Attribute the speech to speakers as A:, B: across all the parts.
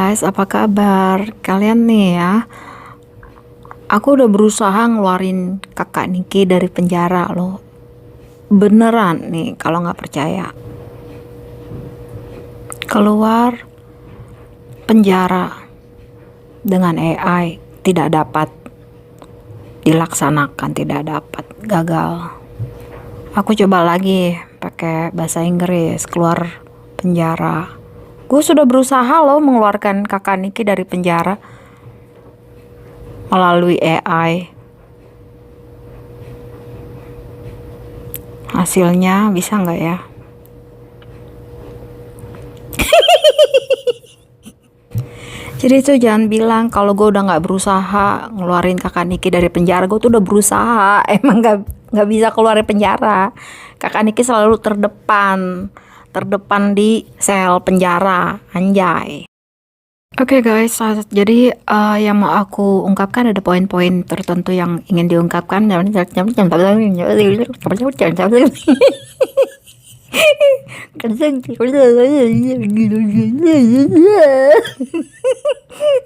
A: guys, apa kabar? Kalian nih ya, aku udah berusaha ngeluarin kakak Niki dari penjara loh. Beneran nih, kalau nggak percaya. Keluar penjara dengan AI tidak dapat dilaksanakan, tidak dapat, gagal. Aku coba lagi pakai bahasa Inggris, keluar penjara. Gue sudah berusaha loh mengeluarkan kakak Niki dari penjara melalui AI. Hasilnya bisa nggak ya? Jadi itu jangan bilang kalau gue udah nggak berusaha ngeluarin kakak Niki dari penjara. Gue tuh udah berusaha, emang nggak bisa keluar dari penjara. Kakak Niki selalu terdepan di sel penjara, anjay. Oke guys, jadi yang mau aku ungkapkan ada poin-poin tertentu yang ingin diungkapkan.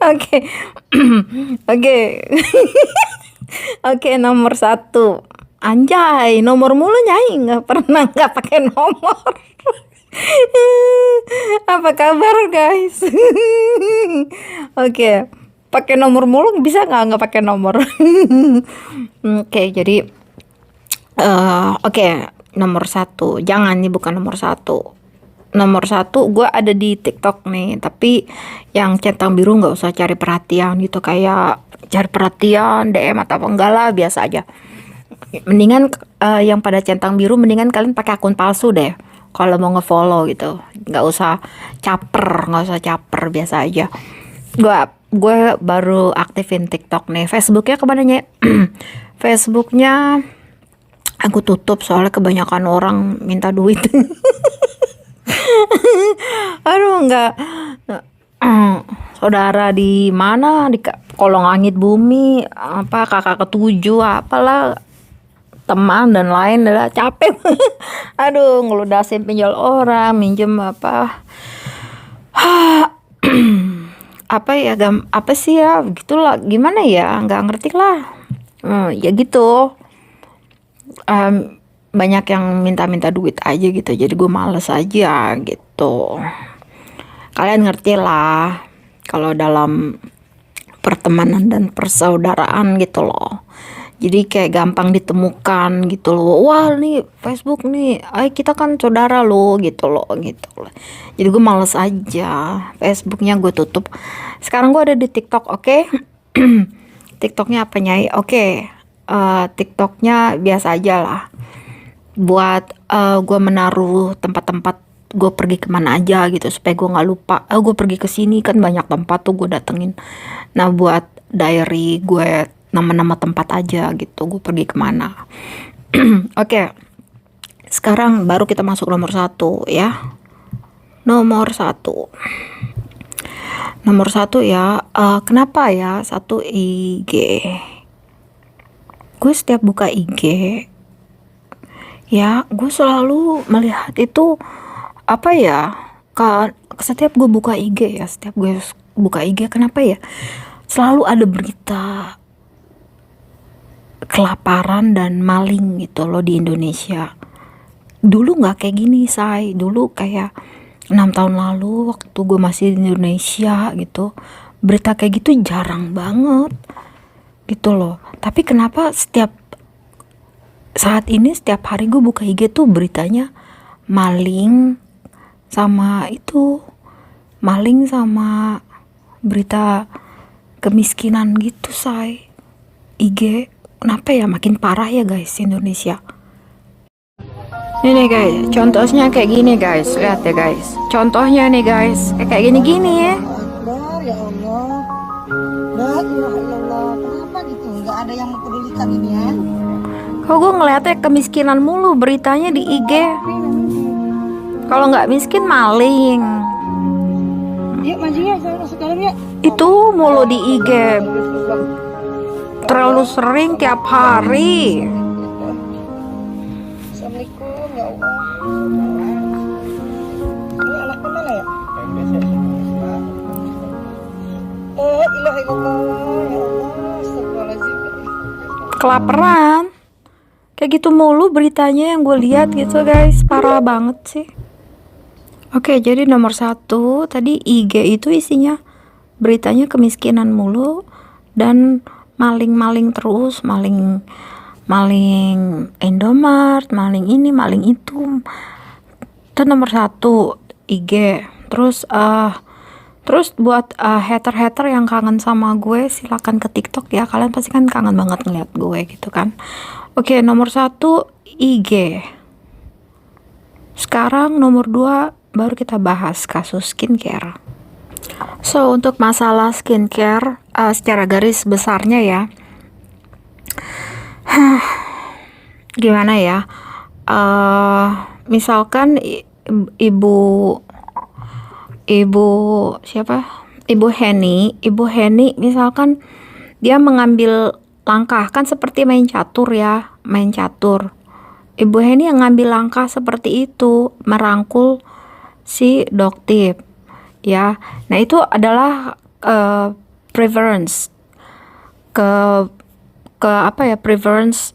A: Oke, oke, oke. Nomor satu, anjay, nomor mulu nyai, nggak pakai nomor. Apa kabar guys? Oke, pakai nomor mulu bisa nggak pakai nomor? Oke, jadi oke, nomor satu, jangan nih, bukan nomor satu. Nomor satu, gue ada di TikTok nih, tapi yang centang biru nggak usah cari perhatian gitu, kayak cari perhatian DM atau apa, enggak lah, biasa aja. Mendingan yang pada centang biru, mendingan kalian pakai akun palsu deh kalau mau ngefollow gitu, nggak usah caper, biasa aja. Gue baru aktifin TikTok nih. Facebooknya kemana ya? Facebooknya aku tutup soalnya kebanyakan orang minta duit. Aduh, nggak. Saudara di mana, di kolong langit bumi, apa kakak ketujuh, apalah, teman dan lain, adalah capek. Aduh, ngeludasin pinjol orang, minjem apa apa ya, apa sih ya, gitulah, gimana ya, nggak ngerti lah. Ya gitu. Banyak yang minta duit aja gitu, jadi gue males aja gitu. Kalian ngerti lah kalau dalam pertemanan dan persaudaraan gitu loh, jadi kayak gampang ditemukan gitu loh. Wah, nih Facebook nih, kita kan saudara lo gitu loh. Jadi gue males aja, Facebooknya gue tutup. Sekarang gue ada di TikTok, oke? TikToknya apa nyai? Oke, TikToknya biasa aja lah, buat gue menaruh tempat-tempat gue pergi kemana aja gitu, supaya gue nggak lupa. Gue pergi ke sini, kan banyak tempat tuh gue datengin. Nah, buat diary gue, nama-nama tempat aja gitu, gue pergi kemana. Oke, sekarang baru kita masuk nomor satu ya. Nomor satu ya, kenapa ya satu IG? Gue setiap buka IG ya, gue selalu melihat itu, apa ya, setiap gue buka IG ya, kenapa ya, selalu ada berita kelaparan dan maling gitu loh di Indonesia. Dulu nggak kayak gini, say. Dulu kayak 6 tahun lalu waktu gue masih di Indonesia gitu, berita kayak gitu jarang banget gitu loh. Tapi kenapa saat ini setiap hari gue buka IG tuh beritanya maling sama berita kemiskinan gitu, say. IG kenapa ya makin parah ya guys Indonesia. Ini guys, contohnya kayak gini guys, lihat ya guys. Contohnya nih guys, kayak gini ya.
B: Akbar, ya Allah. La ilaha illallah. Kenapa gitu? Nggak ada yang mempedulikan ini ya?
A: Kok gue ngeliatnya kemiskinan mulu beritanya di IG. Kalau nggak miskin maling.
B: Yuk majunya, saya masuk dalam ya.
A: Itu mulu di IG. Terlalu sering tiap hari.
B: Assalamualaikum ya Allah. Ini anak mana ya? illallah. Ya Allah, astagfirullahaladzim.
A: Kelaparan. Kayak gitu mulu beritanya yang gue lihat gitu guys, parah banget sih. Oke, jadi nomor 1 tadi IG itu isinya beritanya kemiskinan mulu dan maling-maling terus, maling Indomart, maling ini, maling itu. Itu nomor 1 IG. Terus buat hater-hater yang kangen sama gue, silakan ke TikTok ya. Kalian pasti kan kangen banget ngeliat gue gitu kan. Oke, nomor 1 IG. Sekarang nomor 2 baru kita bahas kasus skincare. So, untuk masalah skincare secara garis besarnya ya, gimana ya? Misalkan ibu siapa? Ibu Heni misalkan dia mengambil langkah, kan seperti main catur ya, main catur. Ibu Heni yang ngambil langkah seperti itu, merangkul si Doktif ya. Nah, itu adalah preference ke apa ya, preference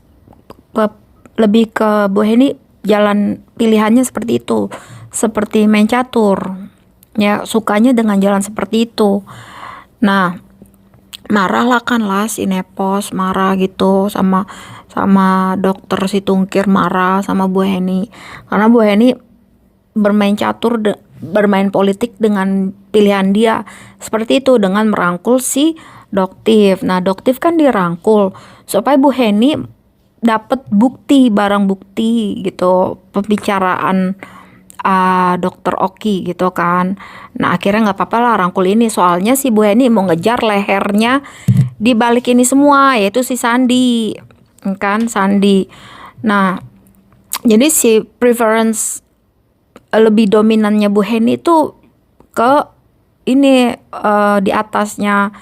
A: lebih ke Bu Heni, jalan pilihannya seperti itu, seperti main catur ya, sukanya dengan jalan seperti itu. Nah, marah si Nepos, marah gitu sama dokter si Tungkir, marah sama Bu Heni karena Bu Heni bermain catur, bermain politik dengan pilihan dia seperti itu, dengan merangkul si Doktif. Nah, Doktif kan dirangkul supaya Bu Heni dapat barang bukti gitu, pembicaraan Dokter Oki gitu kan. Nah, akhirnya nggak apa-apa lah rangkul ini, soalnya si Bu Heni mau ngejar lehernya di balik ini semua, yaitu si Sandi kan, Sandi. Nah, jadi si preference lebih dominannya Bu Heni itu ke ini, di atasnya,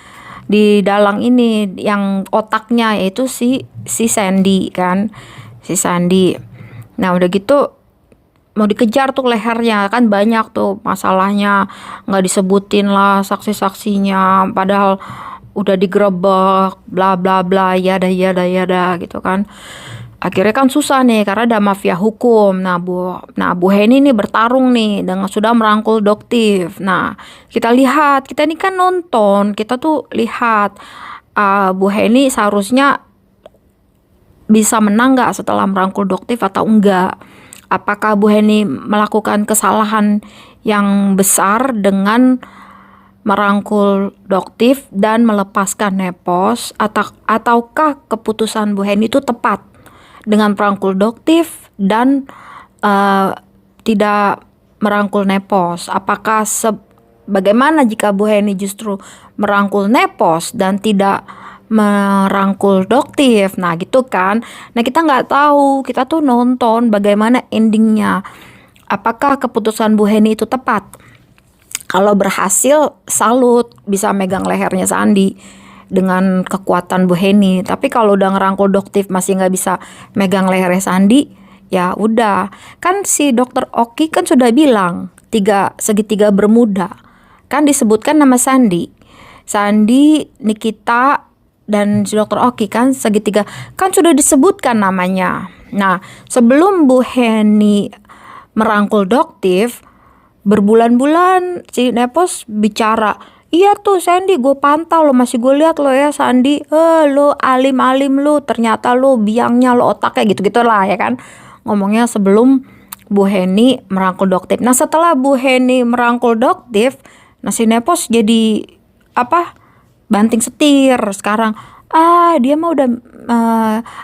A: di dalang ini yang otaknya, yaitu si Sandy kan, si Sandi. Nah, udah gitu mau dikejar tuh lehernya, kan banyak tuh masalahnya, nggak disebutin lah saksi-saksinya, padahal udah digerebek bla bla bla, yada gitu kan. Akhirnya kan susah nih karena ada mafia hukum. Nah, Bu Heni nih bertarung nih dengan sudah merangkul Doktif. Nah, kita ini kan nonton, kita tuh lihat Bu Heni seharusnya bisa menang nggak setelah merangkul Doktif atau enggak. Apakah Bu Heni melakukan kesalahan yang besar dengan merangkul Doktif dan melepaskan Nepos, ataukah keputusan Bu Heni itu tepat dengan merangkul Doktif dan tidak merangkul Nepos? Apakah bagaimana jika Bu Heni justru merangkul Nepos dan tidak merangkul Doktif? Nah, gitu kan. Nah, kita nggak tahu, kita tuh nonton bagaimana endingnya. Apakah keputusan Bu Heni itu tepat? Kalau berhasil, salut, bisa megang lehernya Sandi dengan kekuatan Bu Heni. Tapi kalau udah ngerangkul Doktif masih nggak bisa megang lehernya Sandi, ya udah. Kan si Dokter Oki kan sudah bilang segitiga bermuda, kan disebutkan nama Sandi, Nikita, dan si Dokter Oki kan segitiga, kan sudah disebutkan namanya. Nah, sebelum Bu Heni merangkul Doktif, berbulan-bulan si Nepos bicara, iya tuh Sandi, gue pantau lo, masih gue lihat lo ya Sandi, lo alim-alim lo, ternyata lo biangnya, lo otaknya, gitu-gitu lah ya kan, ngomongnya sebelum Bu Heni merangkul Doktif. Nah, setelah Bu Heni merangkul Doktif, nah si Nepos jadi banting setir sekarang. Dia mah udah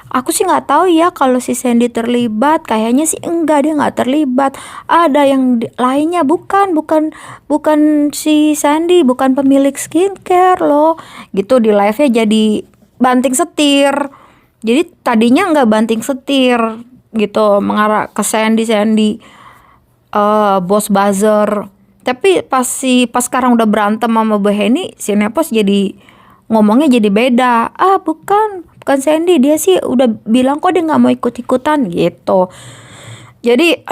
A: aku sih nggak tahu ya kalau si Sandy terlibat, kayaknya sih enggak, dia nggak terlibat, ada yang lainnya, bukan si Sandy, bukan pemilik skincare loh, gitu. Di live-nya jadi banting setir, jadi tadinya nggak banting setir gitu, mengarah ke Sandy bos buzzer. Tapi pas sekarang udah berantem sama Bu Heni, si Nepos jadi ngomongnya jadi beda. Bukan Sandy, dia sih udah bilang kok dia nggak mau ikut-ikutan gitu. Jadi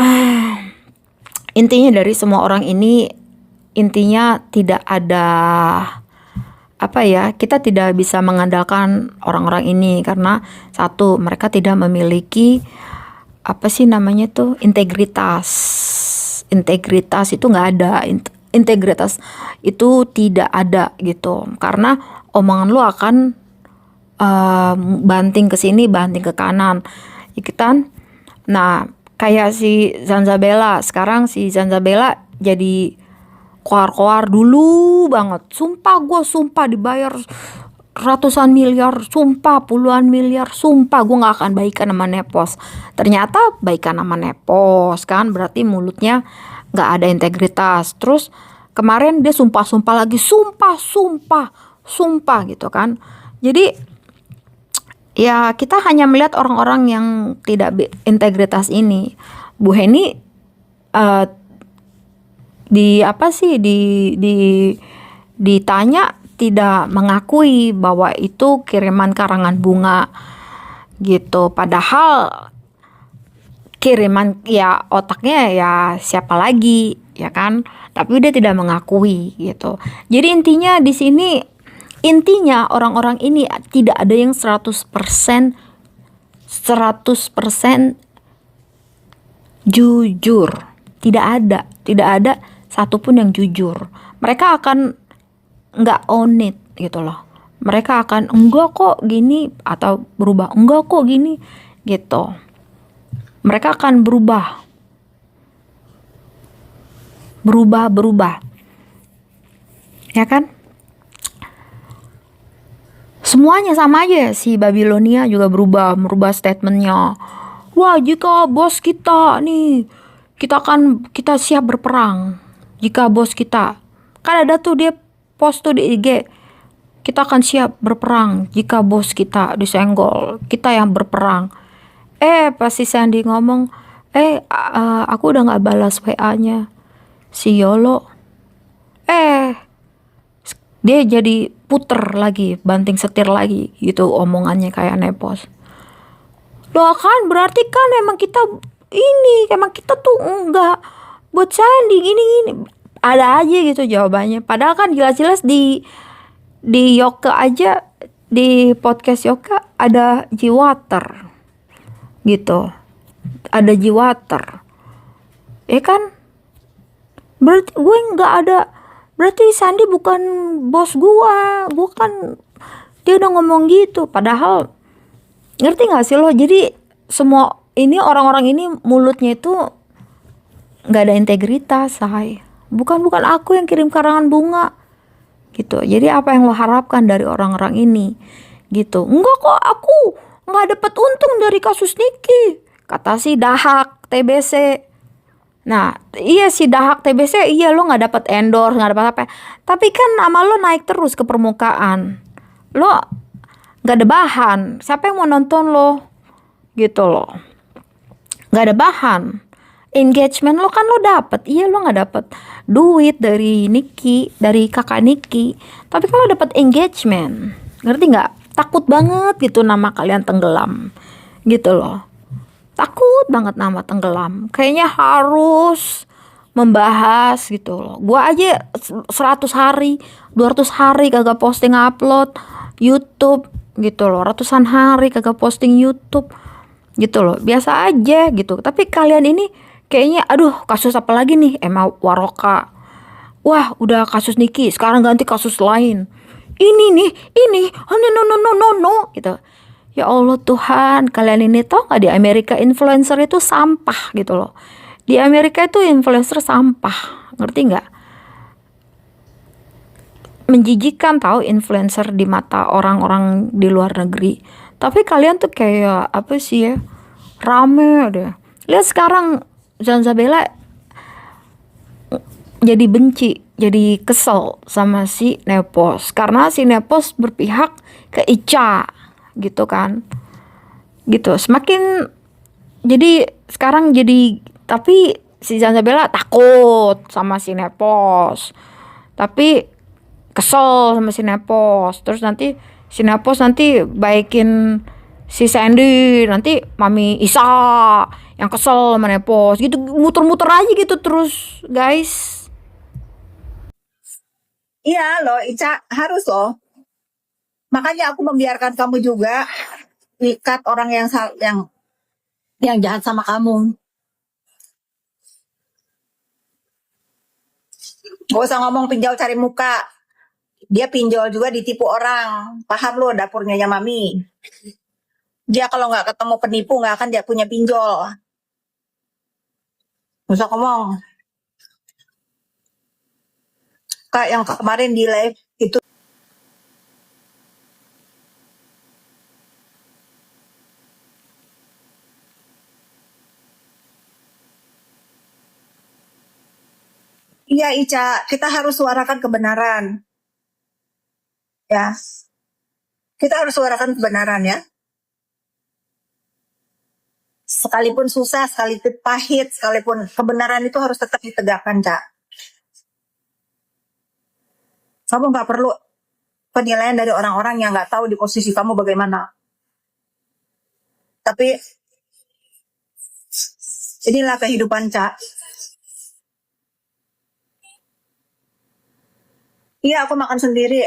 A: intinya dari semua orang ini, intinya tidak ada apa ya, kita tidak bisa mengandalkan orang-orang ini karena satu, mereka tidak memiliki apa sih namanya tuh, integritas. Integritas itu nggak ada. Integritas itu tidak ada gitu. Karena omongan lu akan banting ke sini, banting ke kanan, ikutan. Nah, kayak si Zanzabella, sekarang si Zanzabella jadi koar-koar dulu banget. Sumpah dibayar ratusan miliar, sumpah puluhan miliar, sumpah gue gak akan baikan sama Nepos. Ternyata baikan sama Nepos kan, berarti mulutnya gak ada integritas. Terus kemarin dia sumpah-sumpah lagi, sumpah gitu kan. Jadi ya kita hanya melihat orang-orang yang tidak integritas ini. Bu Heni ditanya tidak mengakui bahwa itu kiriman karangan bunga gitu. Padahal kiriman, ya otaknya ya siapa lagi ya kan, tapi dia tidak mengakui gitu. Jadi intinya orang-orang ini tidak ada yang 100% jujur. Tidak ada satupun yang jujur. Mereka akan nggak own it gitu loh. Mereka akan enggak kok gini, atau berubah, enggak kok gini gitu. Mereka akan berubah, ya kan? Semuanya sama aja. Si Babilonia juga merubah statementnya. Wah, jika bos kita nih, kita siap berperang. Jika bos kita, kan ada tuh dia post tuh di IG, kita akan siap berperang jika bos kita disenggol, kita yang berperang. Pasti Sandy ngomong, aku udah gak balas WA-nya si Yolo. Dia jadi puter lagi, banting setir lagi gitu omongannya kayak Nepos. Loh kan berarti kan emang kita tuh enggak buat Sandy gini. Ada aja gitu jawabannya. Padahal kan jelas-jelas di Yoka aja, di podcast Yoka ada Jiwater gitu. Ada Jiwater. Ya kan? Berarti gue nggak ada. Berarti Sandy bukan bos gue. Bukan. Dia udah ngomong gitu. Padahal ngerti nggak sih lo? Jadi semua ini, orang-orang ini mulutnya itu nggak ada integritas, say. Bukan aku yang kirim karangan bunga gitu. Jadi apa yang lo harapkan dari orang-orang ini gitu? Enggak kok, aku nggak dapet untung dari kasus Niki, kata si Dahak TBC. Nah iya, si Dahak TBC, iya lo nggak dapet endorse, nggak dapet apa, tapi kan nama lo naik terus ke permukaan. Lo nggak ada bahan, siapa yang mau nonton lo gitu loh. Nggak ada bahan. Engagement lo kan lo dapet, iya lo nggak dapet duit dari Niki, dari kakak Niki, tapi kan lo dapet engagement, ngerti nggak? Takut banget gitu nama kalian tenggelam gitu loh, takut banget nama tenggelam, kayaknya harus membahas gitu loh. Gua aja 100 hari 200 hari kagak posting upload YouTube gitu loh, ratusan hari kagak posting YouTube gitu loh, biasa aja gitu. Tapi kalian ini kayaknya aduh, kasus apa lagi nih, Emma Waroka, wah udah kasus Niki, sekarang ganti kasus lain, ini oh no gitu. Ya Allah Tuhan, kalian ini tau gak di Amerika influencer itu sampah gitu loh. Di Amerika itu influencer sampah, ngerti gak? Menjijikan tahu influencer di mata orang-orang di luar negeri. Tapi kalian tuh kayak apa sih ya, rame deh. Lihat sekarang Zanzabella jadi benci, jadi kesel sama si Nepos, karena si Nepos berpihak ke Ica gitu kan, gitu. Semakin jadi sekarang jadi, tapi si Zanzabella takut sama si Nepos, tapi kesel sama si Nepos. Terus nanti si Nepos nanti baikin si Sandy, nanti Mami Isa yang kesel sama Nepos gitu, muter-muter aja gitu terus guys.
B: Iya loh, Ica harus loh. Makanya aku membiarkan kamu juga ikat orang yang jahat sama kamu. Gak usah ngomong pinjol cari muka. Dia pinjol juga ditipu orang. Paham lo dapurnya ya Mami? Dia kalau nggak ketemu penipu nggak akan dia punya pinjol. Gak usah ngomong. Kak yang kemarin di live itu. Iya Ica, kita harus suarakan kebenaran. Ya, kita harus suarakan kebenaran ya. Sekalipun susah, sekalipun pahit, sekalipun kebenaran itu harus tetap ditegakkan, Cak. Kamu nggak perlu penilaian dari orang-orang yang nggak tahu di posisi kamu bagaimana. Tapi inilah kehidupan, Cak. Iya, aku makan sendiri.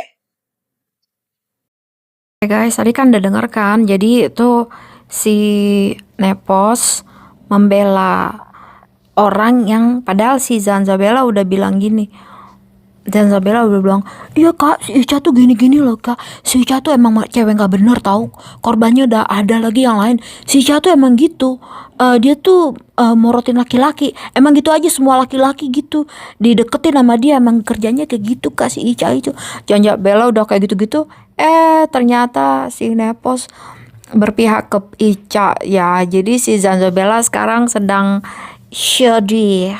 A: Oke guys, tadi kan udah denger kan, jadi itu si Nepos membela orang yang padahal si Zanzabella udah bilang gini. Zanzabella udah bilang, iya kak, si Ica tuh gini-gini loh kak, si Ica tuh emang cewek gak bener tahu, korbannya udah ada lagi yang lain, si Ica tuh emang gitu. Dia tuh morotin laki-laki, emang gitu aja, semua laki-laki gitu dideketin sama dia, emang kerjanya kayak gitu kak si Ica itu. Zanzabella udah kayak gitu-gitu, ternyata si Nepos berpihak ke Ica ya. Jadi si Zanzabella sekarang sedang sedih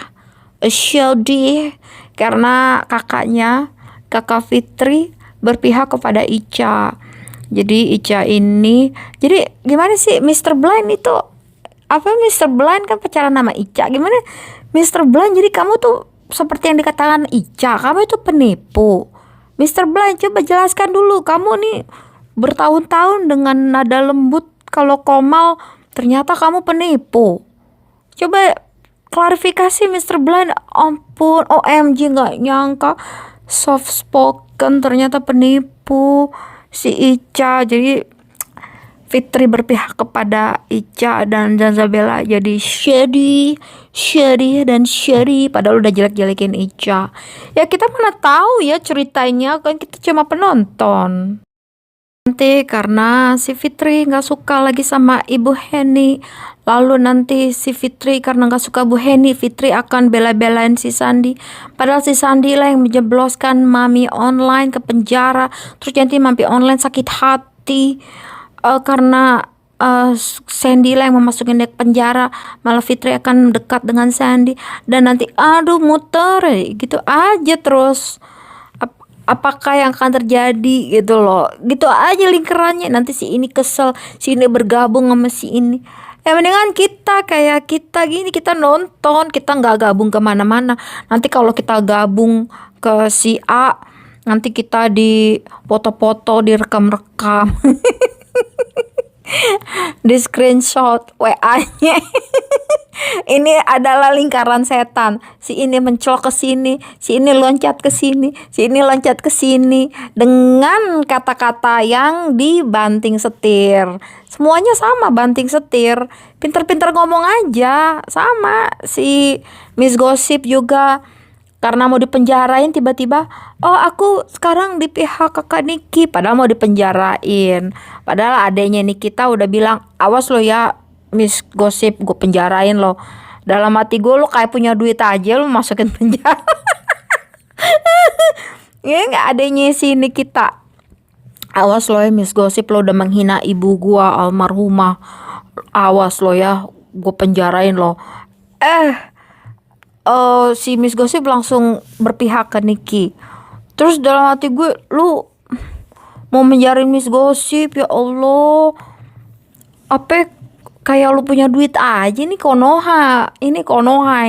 A: karena kakak Fitri berpihak kepada Ica. Jadi Ica ini, jadi gimana sih Mr. Blind itu, apa Mr. Blind kan pacaran sama Ica, gimana Mr. Blind? Jadi kamu tuh seperti yang dikatakan Ica, kamu itu penipu. Mr. Blind, coba jelaskan dulu, kamu nih bertahun-tahun dengan nada lembut kalau Komal, ternyata kamu penipu. Coba klarifikasi Mr. Blind. Ampun, OMG, nggak nyangka soft spoken ternyata penipu si Ica. Jadi Fitri berpihak kepada Ica dan Zanzabella jadi shady padahal udah jelek-jelekin Ica. Ya kita mana tahu ya ceritanya, kan kita cuma penonton. Nanti karena si Fitri nggak suka lagi sama Ibu Heni, lalu nanti si Fitri karena nggak suka Bu Heni, Fitri akan bela-belain si Sandi. Padahal si Sandi lah yang menjebloskan Mami Online ke penjara. Terus nanti Mami Online sakit hati karena Sandy lah yang memasukin dia ke penjara. Malah Fitri akan dekat dengan Sandy dan nanti aduh muter gitu aja terus. Apakah yang akan terjadi gitu loh, gitu aja lingkarannya. Nanti si ini kesel, si ini bergabung sama si ini. Ya mendingan kita kayak kita gini, kita nonton, kita nggak gabung kemana-mana. Nanti kalau kita gabung ke si A, nanti kita di foto-foto, direkam-rekam di screenshot WA-nya. Ini adalah lingkaran setan. Si ini mencolok ke sini, si ini loncat ke sini, si ini loncat ke sini dengan kata-kata yang dibanting setir. Semuanya sama, banting setir. Pinter-pinter ngomong aja. Sama si Miss Gossip juga. Karena mau dipenjarain tiba-tiba, oh aku sekarang di pihak kakak Niki, padahal mau dipenjarain. Padahal adanya Nikita udah bilang, awas lo ya Miss Gossip, gue penjarain lo. Dalam hati gue, lo kayak punya duit aja lo masukin penjara. Ya nggak adanya si Nikita, awas lo ya Miss Gossip, lo udah menghina ibu gue almarhumah, awas lo ya, gue penjarain lo. Si Miss Gossip langsung berpihak ke Niki. Terus dalam hati gue, lu mau menjarain Miss Gossip, ya Allah. Apa kayak lu punya duit aja nih, Konoha. Ini Konoha.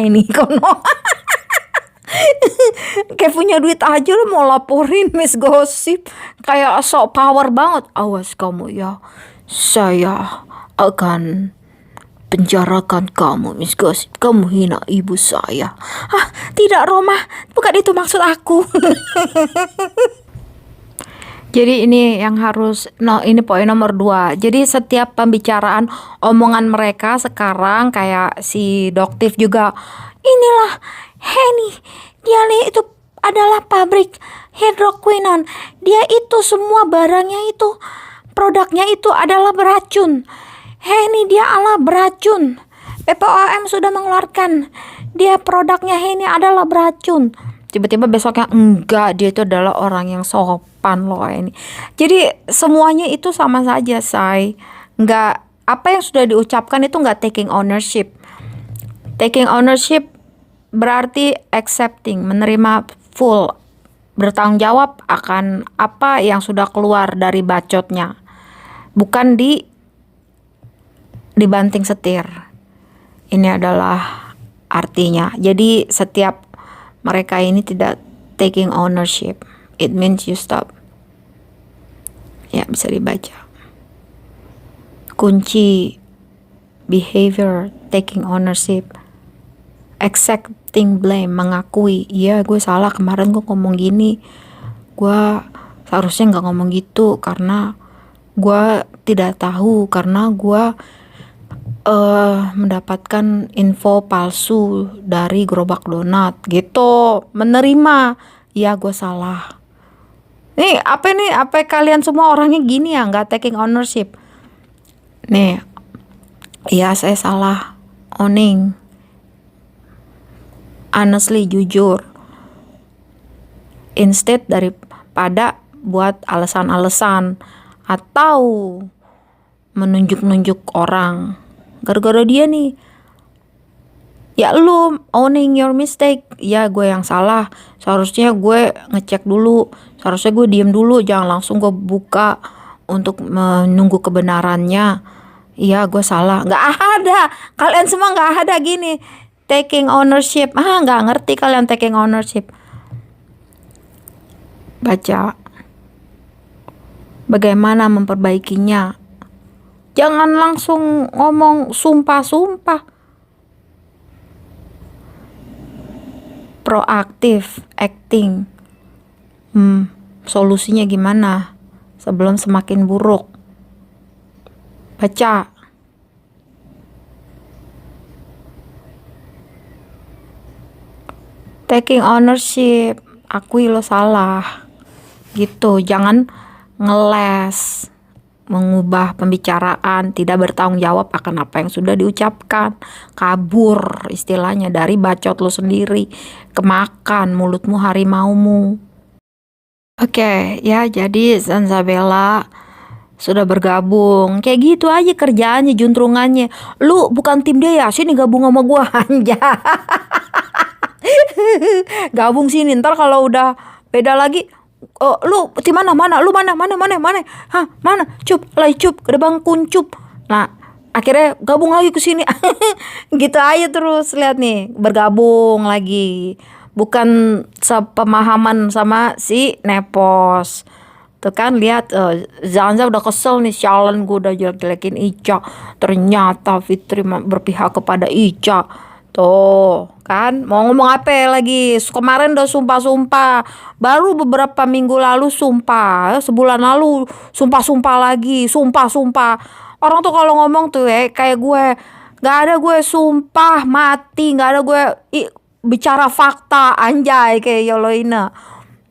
A: Kayak punya duit aja lu mau laporin Miss Gossip. Kayak sok power banget. Awas kamu ya, saya akan penjarakan kamu Miss Gossip, kamu hina ibu saya. Tidak Roma, bukan itu maksud aku. Jadi ini yang harus, no, ini poin nomor 2. Jadi setiap pembicaraan omongan mereka sekarang kayak si Doktif juga, inilah Henny, dia itu adalah pabrik hidroquinon. Dia itu semua barangnya itu, produknya itu adalah beracun. Henny dia adalah beracun. BPOM sudah mengeluarkan dia produknya Henny adalah beracun. Tiba-tiba besoknya enggak, dia itu adalah orang yang sopan loh ini. Jadi semuanya itu sama saja, say. Enggak, apa yang sudah diucapkan itu enggak taking ownership. Taking ownership berarti accepting, menerima full, bertanggung jawab akan apa yang sudah keluar dari bacotnya. Bukan dibanting setir. Ini adalah artinya. Jadi setiap mereka ini tidak taking ownership. It means you stop. Ya, bisa dibaca. Kunci behavior, taking ownership, accepting blame, mengakui, iya gue salah, kemarin gue ngomong gini, gue seharusnya nggak ngomong gitu karena gue tidak tahu, karena gue mendapatkan info palsu dari gerobak donat gitu. Menerima, ya gue salah. Nih apa kalian semua orangnya gini ya, nggak taking ownership. Nih, ya saya salah, owning, honestly, jujur, instead daripada buat alasan-alasan atau menunjuk-nunjuk orang gara-gara dia nih. Ya lu owning your mistake, ya gue yang salah, seharusnya gue ngecek dulu, seharusnya gue diem dulu, jangan langsung gue buka untuk menunggu kebenarannya. Ya gue salah. Nggak ada, kalian semua nggak ada gini taking ownership. Nggak ngerti kalian taking ownership. Baca bagaimana memperbaikinya. Jangan langsung ngomong sumpah-sumpah. Proaktif, acting. Solusinya gimana sebelum semakin buruk. Baca. Taking ownership, akui lo salah. Gitu, jangan ngeles, mengubah pembicaraan, tidak bertanggung jawab akan apa yang sudah diucapkan, kabur istilahnya dari bacot lo sendiri, kemakan mulutmu harimaumu. Oke, ya jadi Zanzabella sudah bergabung, kayak gitu aja kerjaannya, juntrungannya. Lu bukan tim dia ya, sini gabung sama gua. Anja. Gabung sini, ntar kalau udah beda lagi, oh, lu tim mana, lu mana, mana, cup, ada bang kuncup. Nah, akhirnya gabung lagi ke sini. Gitu aja terus, lihat nih, bergabung lagi. Bukan sepemahaman sama si Nepos. Tuh kan, lihat, Zanza udah kesel nih, sialan gue udah jelek-jelekin Ica. Ternyata Fitri berpihak kepada Ica. Tuh kan, mau ngomong apa lagi? Kemarin udah sumpah-sumpah, baru beberapa minggu lalu sumpah, sebulan lalu sumpah-sumpah lagi, sumpah-sumpah. Orang tuh kalau ngomong tuh kayak gue, gak ada gue sumpah mati, gak ada gue bicara fakta, anjay, kayak Yoloina.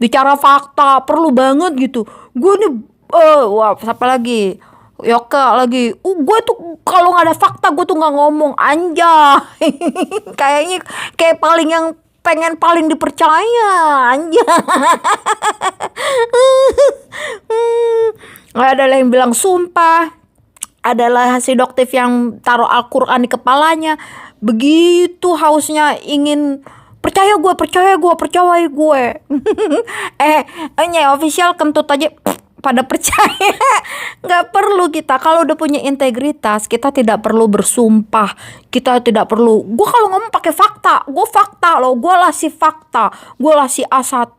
A: Bicara fakta perlu banget gitu. Gue nih wah, siapa lagi? Yoka lagi. Gue tuh kalau nggak ada fakta gue tuh nggak ngomong, anjay. Kayaknya kayak paling yang pengen paling dipercaya, anjay. Ada yang bilang sumpah, adalah si Doktif yang taruh Al-Quran di kepalanya. Begitu hausnya ingin percaya gue. Official kentut aja pada percaya. Nggak perlu kita, kalau udah punya integritas, kita tidak perlu bersumpah, kita tidak perlu. Gue kalau ngomong pakai fakta, gue fakta loh, gue lah si fakta, gue lah si A1,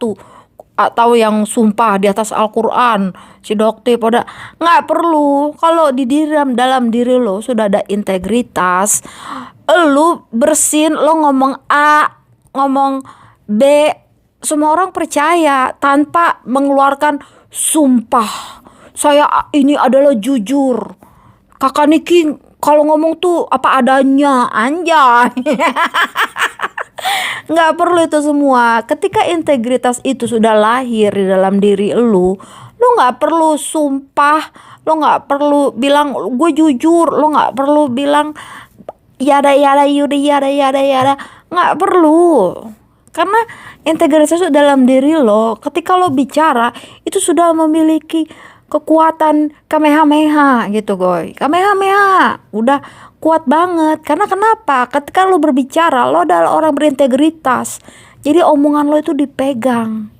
A: atau yang sumpah di atas Al-Quran, si Doktif. Udah nggak perlu. Kalau di dalam diri lo sudah ada integritas, lo bersin, lo ngomong A, ngomong B, semua orang percaya tanpa mengeluarkan sumpah. Saya ini adalah jujur. Kakak Niki kalau ngomong tuh apa adanya, anjay. Nggak perlu itu semua. Ketika integritas itu sudah lahir di dalam diri lu nggak perlu sumpah, lu nggak perlu bilang gue jujur, lu nggak perlu bilang yada yada yada yada yada yada, nggak perlu. Karena integritas itu dalam diri lo. Ketika lo bicara itu sudah memiliki kekuatan kamehameha gitu goy. Kamehameha udah kuat banget. Karena kenapa? Ketika lo berbicara lo adalah orang berintegritas. Jadi omongan lo itu dipegang.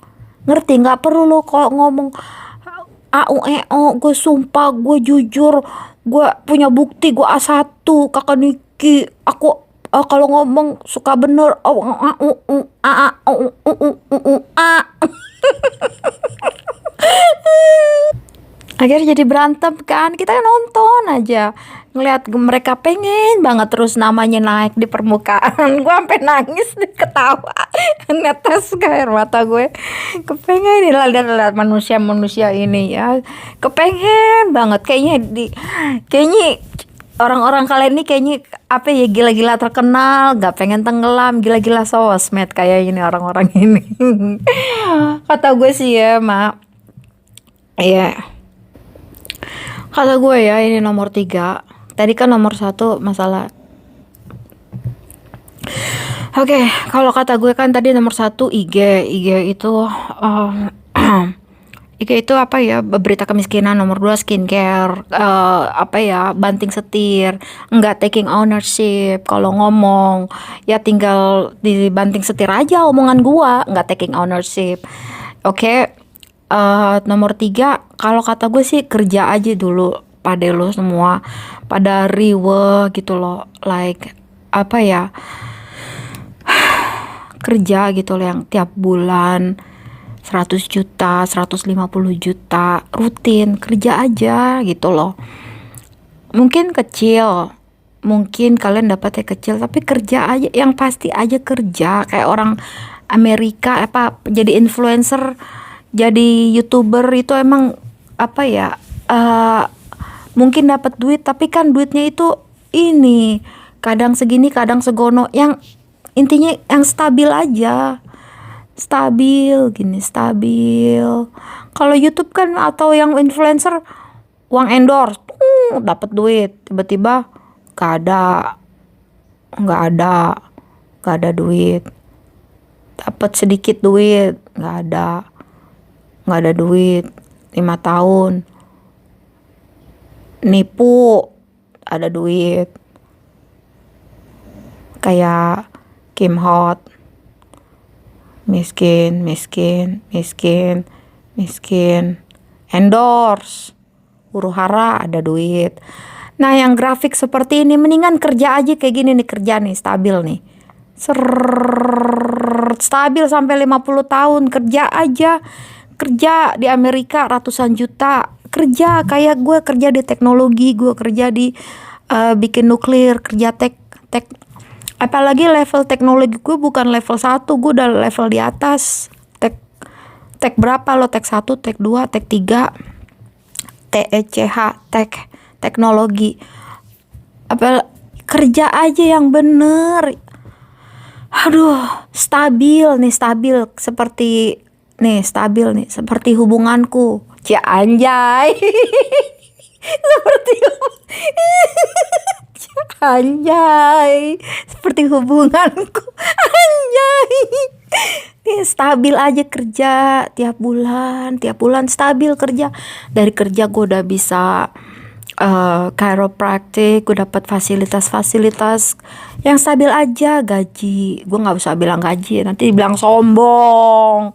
A: Ngerti? Nggak perlu lo kok ngomong gue sumpah, gue jujur, gue punya bukti, gue A1, kakak Niki, aku kalau ngomong suka bener. Akhirnya jadi berantem kan. Kita kan nonton aja ngelihat mereka pengen banget terus namanya naik di permukaan. Gue sampai nangis ketawa netes ke air mata gue. Kepengen lihat manusia-manusia ini ya. Kepengen banget kayaknya orang-orang kalian ini kayaknya apa ya, gila-gila terkenal, gak pengen tenggelam, gila-gila sosmed kayak ini orang-orang ini. Kata gue sih ya, Mak. Iya. Kata gue ya, ini nomor 3. Tadi kan nomor 1 masalah. Oke, kalau kata gue kan tadi nomor 1 IG itu IG itu apa ya, berita kemiskinan. Nomor 2 skincare, apa ya, banting setir, nggak taking ownership. Kalau ngomong ya tinggal dibanting setir aja omongan gua, nggak taking ownership. Oke. Nomor 3, kalau kata gue sih kerja aja dulu pada lo semua, pada riwe gitu loh, like apa ya, kerja gitu loh yang tiap bulan 100 juta, 150 juta rutin, kerja aja gitu loh. Mungkin kecil, mungkin kalian dapatnya kecil, tapi kerja aja, yang pasti aja kerja. Kayak orang Amerika apa, jadi influencer, jadi YouTuber itu emang apa ya, mungkin dapat duit, tapi kan duitnya itu ini kadang segini kadang segono. Yang intinya yang stabil aja, stabil. Kalau YouTube kan atau yang influencer, uang endorse dapat duit, tiba-tiba nggak ada duit, dapat sedikit duit, nggak ada duit, 5 tahun nipu, ada duit. Kayak Kim Hot, miskin, endorse, huru-hara, ada duit. Nah yang grafik seperti ini mendingan kerja aja kayak gini nih, kerja nih stabil nih, stabil sampai 50 tahun, kerja aja. Kerja di Amerika ratusan juta, kerja kayak gue kerja di teknologi, gue kerja di bikin nuklir, kerja tek apalagi level teknologi gue bukan level 1, gue udah level di atas. Tek berapa lo? Tek 1, tek 2, tek 3, TECH, teknologi. Apa kerja aja yang bener. Aduh, stabil seperti hubunganku. Cia anjay. Seperti hubunganku. Anjay. Stabil aja kerja tiap bulan stabil kerja. Dari kerja gue udah bisa chiropractic, gue dapat fasilitas yang stabil aja. Gaji gue nggak usah bilang gaji, nanti dibilang sombong.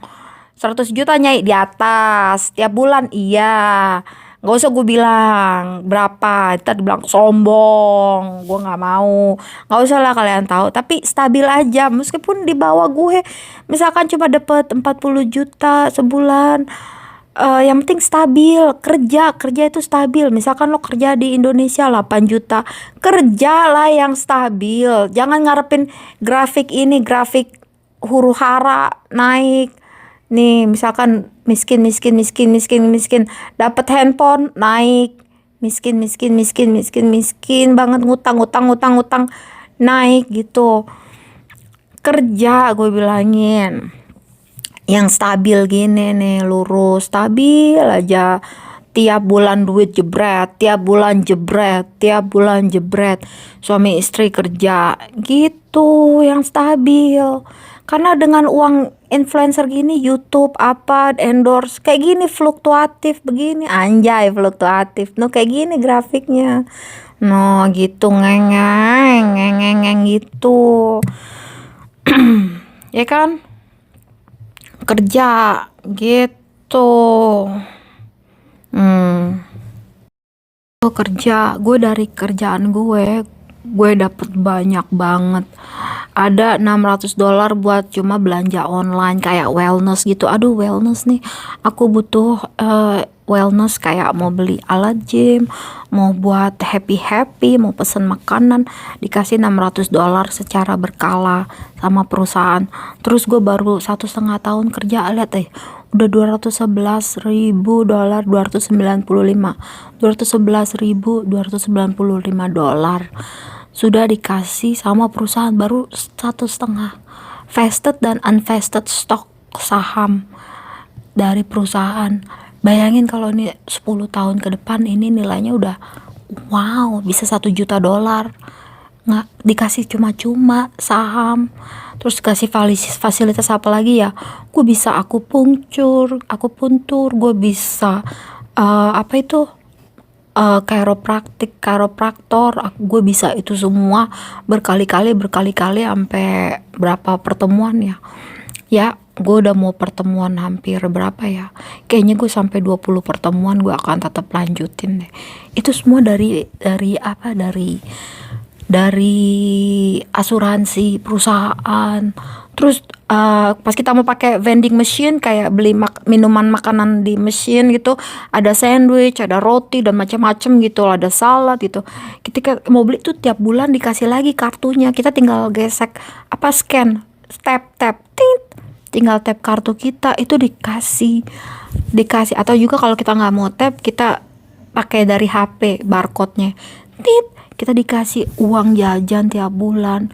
A: 100 juta nyai di atas tiap bulan, iya. Nggak usah gue bilang berapa, ntar dibilang sombong. Gue nggak mau, nggak usah lah kalian tahu. Tapi stabil aja, meskipun di bawah gue, misalkan cuma dapat 40 juta sebulan. Yang penting stabil, kerja itu stabil. Misalkan lo kerja di Indonesia 8 juta, kerjalah yang stabil. Jangan ngarepin grafik huru hara naik nih misalkan miskin, dapat handphone naik, miskin banget, ngutang naik gitu. Kerja gue bilangin yang stabil gini nih, lurus, stabil aja, tiap bulan duit jebret, tiap bulan jebret, suami istri kerja gitu, yang stabil. Karena dengan uang influencer gini, YouTube apa endorse kayak gini, fluktuatif begini, anjay fluktuatif, no kayak gini grafiknya, no gitu, ngeng gitu. Ya kan, kerja gitu. Kerja gue, dari kerjaan gue dapet banyak banget. Ada $600 buat cuma belanja online kayak wellness gitu. Aduh, wellness nih, aku butuh wellness, kayak mau beli alat gym, mau buat happy, mau pesen makanan, dikasih $600 secara berkala sama perusahaan. Terus gue baru 1,5 tahun kerja, lihat udah $211.000, $211.295 sudah dikasih sama perusahaan, baru 1,5. Vested dan unvested stock saham dari perusahaan. Bayangin kalau ini 10 tahun ke depan, ini nilainya udah wow, bisa $1 juta. Nggak dikasih cuma-cuma saham. Terus kasih fasilitas apa lagi ya, gue bisa akupuntur, gue bisa apa itu, chiropractor, gue bisa itu semua berkali-kali sampai berapa pertemuan ya, gue udah mau pertemuan hampir berapa ya, kayaknya gue sampai 20 pertemuan gue akan tetap lanjutin deh. Itu semua dari apa, dari asuransi perusahaan. Terus pas kita mau pakai vending machine, kayak beli minuman makanan di mesin gitu, ada sandwich, ada roti dan macam-macam gitu, ada salad gitu. Ketika mau beli tuh tiap bulan dikasih lagi kartunya, kita tinggal gesek apa, scan, tap tit, tinggal tap kartu kita, itu dikasih. Atau juga kalau kita nggak mau tap, kita pakai dari HP barcode-nya, tit, kita dikasih uang jajan tiap bulan,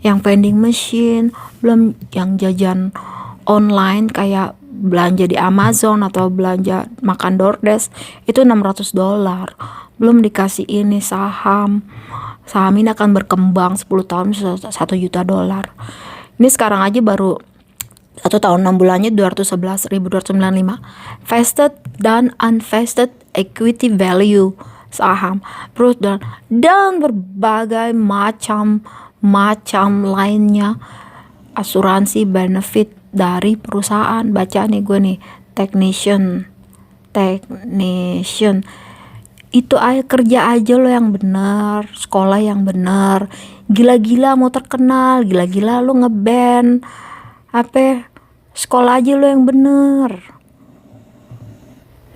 A: yang vending machine, belum yang jajan online kayak belanja di Amazon atau belanja makan DoorDash, itu $600. Belum dikasih ini saham ini akan berkembang 10 tahun $1 juta. Ini sekarang aja baru 1 tahun 6 bulannya 211.295 vested dan unvested equity value saham, terus dan berbagai macam lainnya, asuransi benefit dari perusahaan. Baca nih gue nih, technician itu kerja aja lo yang bener, sekolah yang bener, gila-gila mau terkenal, gila-gila lo ngeband apa, sekolah aja lo yang bener,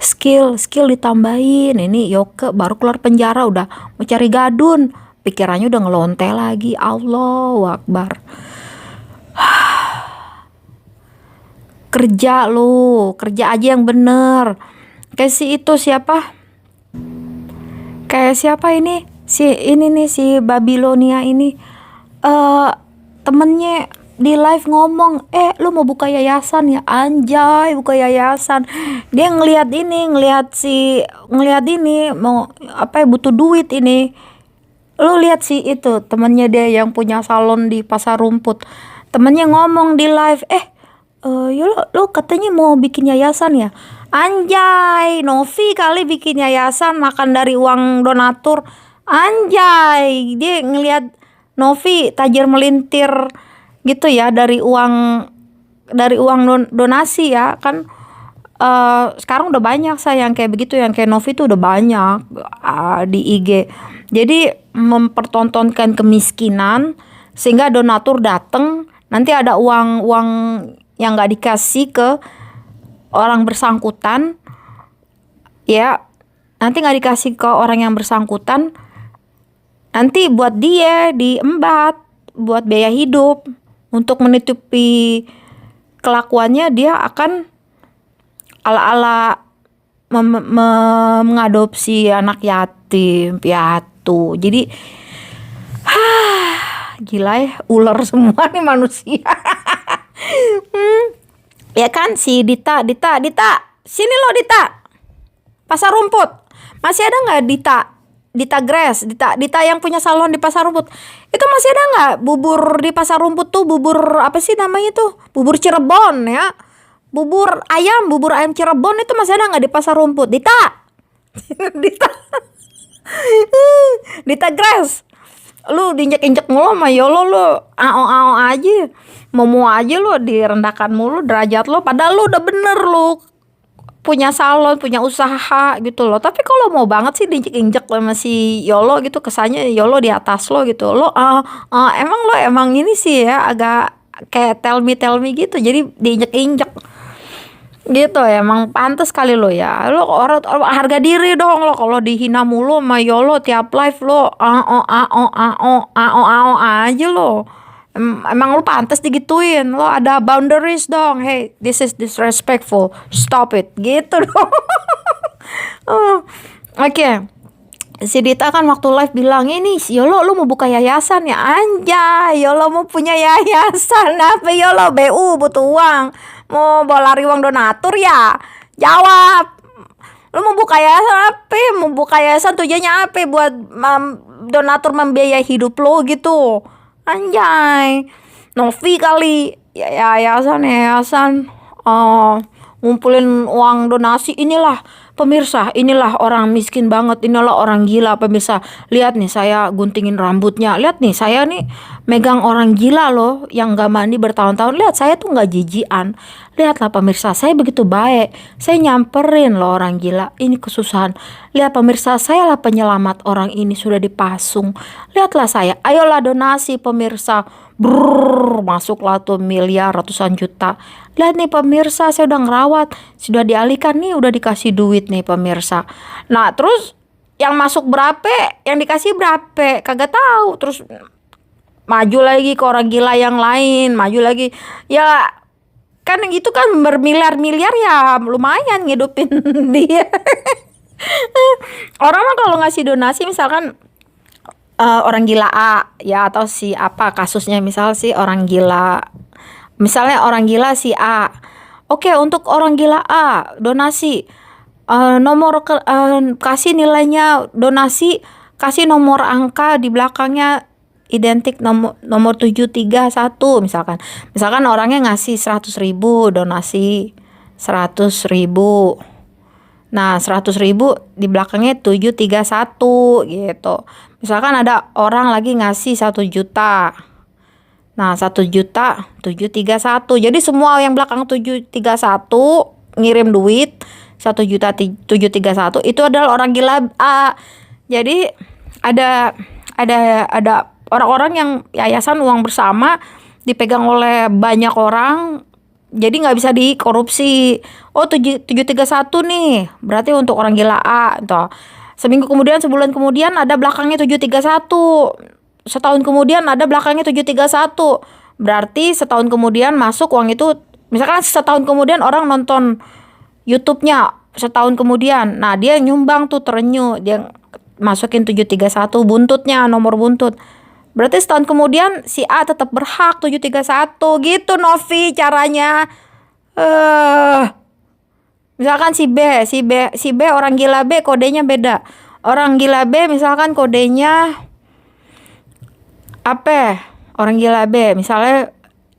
A: skill ditambahin. Ini Yoke baru keluar penjara udah mau cari gadun, pikirannya udah ngelonte lagi. Allahu Akbar. Kerja aja yang bener. Kayak siapa ini, si Babilonia ini, temennya di live ngomong, lu mau buka yayasan ya, anjay, buka yayasan. Dia ngelihat ini mau apa, butuh duit ini. Lu lihat sih itu temennya dia yang punya salon di Pasar Rumput, temennya ngomong di live, ya lu katanya mau bikin yayasan ya, anjay, Novi kali bikin yayasan makan dari uang donatur, anjay. Dia ngelihat Novi tajir melintir gitu ya, dari uang donasi ya kan. Sekarang udah banyak yang kayak begitu, yang kayak Novi tuh udah banyak di IG. Jadi mempertontonkan kemiskinan sehingga donatur datang, nanti ada uang yang nggak dikasih ke orang bersangkutan ya, nanti nggak dikasih ke orang yang bersangkutan, nanti buat dia diembat buat biaya hidup, untuk menutupi kelakuannya dia akan ala-ala mengadopsi anak yatim piatu. Jadi gila ya, ular semua nih manusia. Ya kan, si Dita, sini lo Dita, Pasar Rumput. Masih ada nggak Dita Grace, Dita yang punya salon di Pasar Rumput. Itu masih ada nggak bubur di Pasar Rumput tuh, bubur apa sih namanya tuh? Bubur Cirebon ya. Bubur ayam Cirebon itu masih ada nggak di Pasar Rumput? Dita. Dita. Dita Grace. Lu diinjek-injek mulu sama Yolo lu. Ao aja. Mau aja lu direndahkan mulu derajat lo, padahal lu udah bener lu punya salon, punya usaha gitu loh. Tapi kalau mau banget sih diinjek-injek sama si Yolo gitu, kesannya Yolo di atas lo gitu. Lo emang ini sih ya agak kayak tell me gitu. Jadi diinjek-injek gitu ya. Emang pantas kali lo ya. Lo orang harga diri dong lo, kalau dihina mulu sama Yolo tiap live lo aja lo. Emang lu pantas digituin. Lo ada boundaries dong. Hey, this is disrespectful, stop it gitu dong. Oke. Si Dita kan waktu live bilang, ini Yolo lu mau buka yayasan ya? Anjay, Yolo mau punya yayasan. Apa Yolo? BU butuh uang, mau bawa lari uang donatur ya? Jawab. Lu mau buka yayasan apa? Mau buka yayasan tujuannya apa? Buat donatur membiayai hidup lo gitu. Anjay, Novi kali yayasan ngumpulin uang donasi. Inilah pemirsa, inilah orang miskin banget, inilah orang gila pemirsa. Lihat nih saya guntingin rambutnya, lihat nih saya nih megang orang gila loh yang gak mandi bertahun-tahun. Lihat saya tuh gak jijian. Lihatlah pemirsa, saya begitu baik, saya nyamperin loh orang gila, ini kesusahan. Lihat pemirsa, saya lah penyelamat orang ini, sudah dipasung. Lihatlah saya, ayolah donasi pemirsa. Masuklah tuh miliar, ratusan juta. Lihat nih pemirsa, saya udah ngerawat, sudah dialihkan nih, udah dikasih duit nih pemirsa. Nah terus yang masuk berapa, yang dikasih berapa, kagak tahu. Terus maju lagi ke orang gila yang lain, maju lagi. Ya kan gitu kan, bermiliar-miliar ya lumayan ngidupin dia. Orang mah kalau ngasih donasi misalkan orang gila A ya, atau si apa kasusnya, misal si orang gila, misalnya orang gila si A. Oke, untuk orang gila A donasi kasih nilainya donasi, kasih nomor angka di belakangnya identik nomor 731 misalkan orangnya ngasih 100.000 donasi 100.000. Nah 100.000 di belakangnya 731 gitu. Misalkan ada orang lagi ngasih 1 juta. Nah 1 juta 731. Jadi semua yang belakang 731 ngirim duit 1 juta 731 itu adalah orang gila A. Jadi ada orang-orang yang yayasan uang bersama dipegang oleh banyak orang, jadi nggak bisa dikorupsi. Oh 731 nih berarti untuk orang gila A toh. Seminggu kemudian, sebulan kemudian ada belakangnya 731. Setahun kemudian ada belakangnya 731. Berarti setahun kemudian masuk uang itu, misalkan setahun kemudian orang nonton YouTube-nya setahun kemudian. Nah, dia nyumbang tuh terenyuh, dia masukin 731 buntutnya, nomor buntut. Berarti setahun kemudian si A tetap berhak 731 gitu Novi caranya. Misalkan si B orang gila B kodenya beda. Orang gila B misalkan kodenya apa? Orang gila B misalnya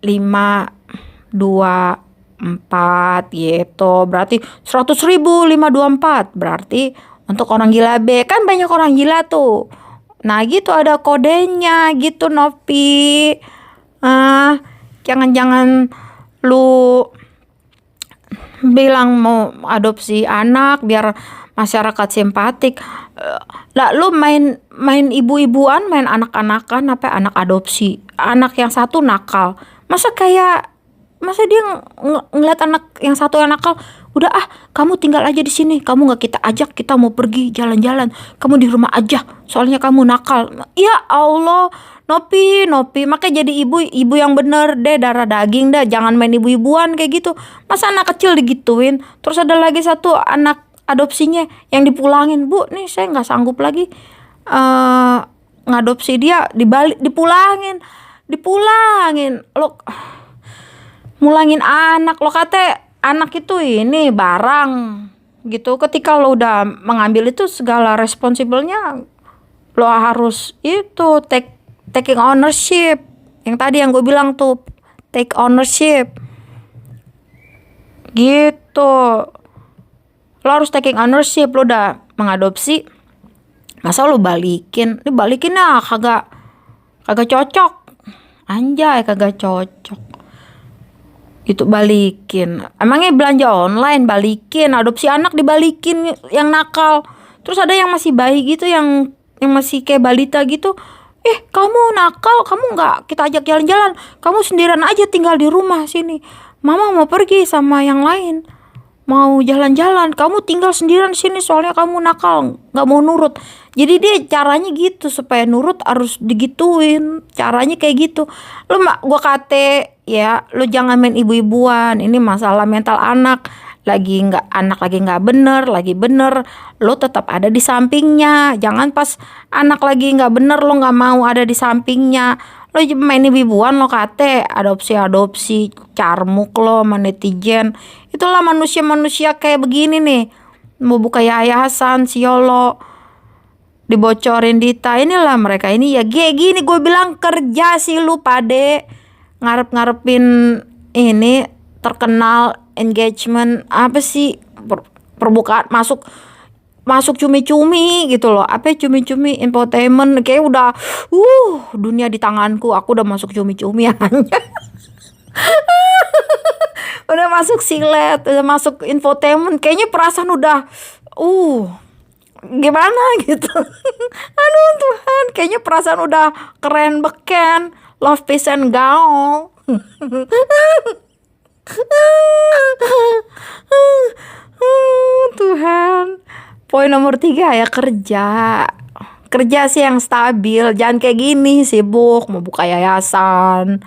A: 524 gitu. Berarti 100.000 524. Berarti untuk orang gila B, kan banyak orang gila tuh. Nah gitu ada kodenya gitu Novi. Jangan lu bilang mau adopsi anak biar masyarakat simpatik. Lah lu main ibu-ibuan, main anak-anakan, apa anak adopsi. Anak yang satu nakal. Masa dia ngeliat anak yang satu yang nakal, Udah kamu tinggal aja di sini, kamu nggak kita ajak, kita mau pergi jalan-jalan, kamu di rumah aja, soalnya kamu nakal. Ya Allah, Nopi, makanya jadi ibu yang bener deh, darah daging dah, jangan main ibu-ibuan kayak gitu. Masa anak kecil digituin? Terus ada lagi satu anak adopsinya yang dipulangin, Bu, nih saya nggak sanggup lagi ngadopsi dia, dipulangin lo, mulangin anak lo, kata anak itu ini barang gitu. Ketika lo udah mengambil itu, segala responsibelnya lo harus itu taking ownership. Yang tadi yang gue bilang tuh, take ownership gitu. Lo harus taking ownership. Lo udah mengadopsi, masa lo balikin? Dibalikinnya kagak cocok. Anjay, kagak cocok. Itu balikin. Emangnya belanja online balikin, adopsi anak dibalikin yang nakal. Terus ada yang masih bayi gitu, yang masih kayak balita gitu. Kamu nakal, kamu nggak kita ajak jalan-jalan, kamu sendirian aja tinggal di rumah sini. Mama mau pergi sama yang lain, mau jalan-jalan, kamu tinggal sendirian sini soalnya kamu nakal, nggak mau nurut. Jadi dia caranya gitu, supaya nurut harus digituin, caranya kayak gitu. Gua kate ya, lu jangan main ibu-ibuan. Ini masalah mental anak, lagi nggak bener, lagi bener, lo tetap ada di sampingnya. Jangan pas anak lagi nggak bener lo nggak mau ada di sampingnya. Lo main ibu-ibuan, lo kate adopsi carmuk lo sama netizen. Itulah manusia kayak begini nih, mau buka yayasan siolo, dibocorin dita. Inilah mereka ini ya gini, gue bilang kerja sih lu pade, ngarepin ini terkenal, engagement, apa sih, perbukaan, masuk cumi-cumi gitu loh. Apa cumi-cumi, infotainment, kayak udah dunia di tanganku, aku udah masuk cumi-cumi aja. Udah masuk silet, udah masuk infotainment, kayaknya perasaan udah gimana gitu. Aduh Tuhan, kayaknya perasaan udah keren beken, love, peace and gaul. Tuhan. Poin nomor 3 ya, kerja sih yang stabil. Jangan kayak gini, sibuk mau buka yayasan,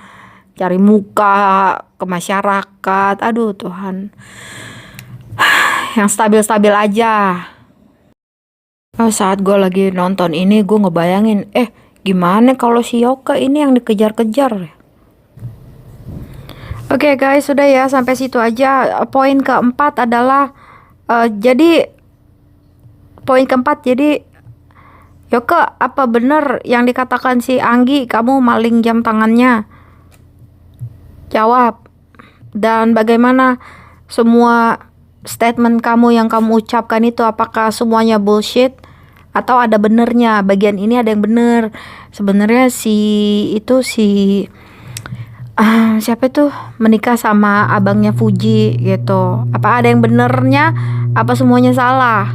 A: cari muka ke masyarakat. Aduh Tuhan, yang stabil-stabil aja. Saat gue lagi nonton ini, gue ngebayangin, gimana kalau si Yoka ini yang dikejar-kejar. Oke guys, sudah ya, sampai situ aja. Poin keempat adalah jadi Yoka, apa bener yang dikatakan si Anggi, kamu maling jam tangannya? Jawab. Dan bagaimana semua statement kamu yang kamu ucapkan itu, apakah semuanya bullshit atau ada benernya? Bagian ini ada yang bener. Sebenarnya siapa itu menikah sama abangnya Fuji gitu. Apa ada yang benernya? Apa semuanya salah?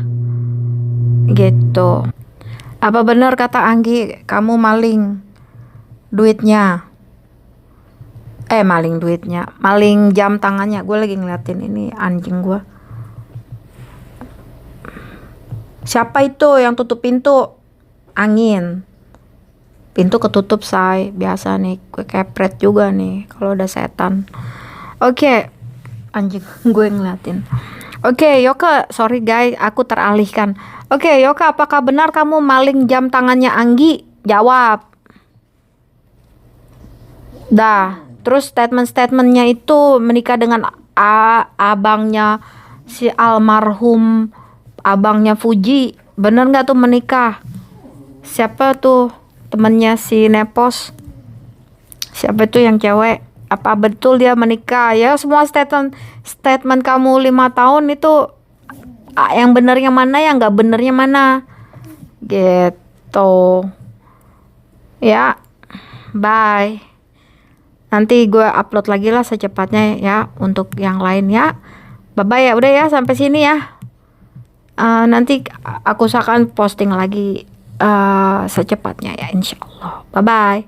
A: Gitu. Apa benar kata Anggi, kamu maling duitnya? Maling jam tangannya. Gue lagi ngeliatin ini anjing gue. Siapa itu yang tutup pintu? Angin. Pintu ketutup, say. Biasa nih, gue kepret juga nih kalau udah setan. Oke. Anjing, gue ngeliatin. Oke, Yoka, sorry guys, aku teralihkan. Oke, Yoka, apakah benar kamu maling jam tangannya Anggi? Jawab. Dah. Terus statement-statementnya itu menikah dengan abangnya si almarhum abangnya Fuji. Bener nggak tuh menikah? Siapa tuh temennya si Nepos? Siapa tuh yang cewek? Apa betul dia menikah? Ya semua statement kamu 5 tahun itu, yang benernya mana, yang nggak benernya mana? Gitu. Ya, bye. Nanti gue upload lagi lah secepatnya ya untuk yang lain ya. Bye-bye ya, udah ya sampai sini ya. Nanti aku akan posting lagi secepatnya ya, insyaallah. Bye-bye.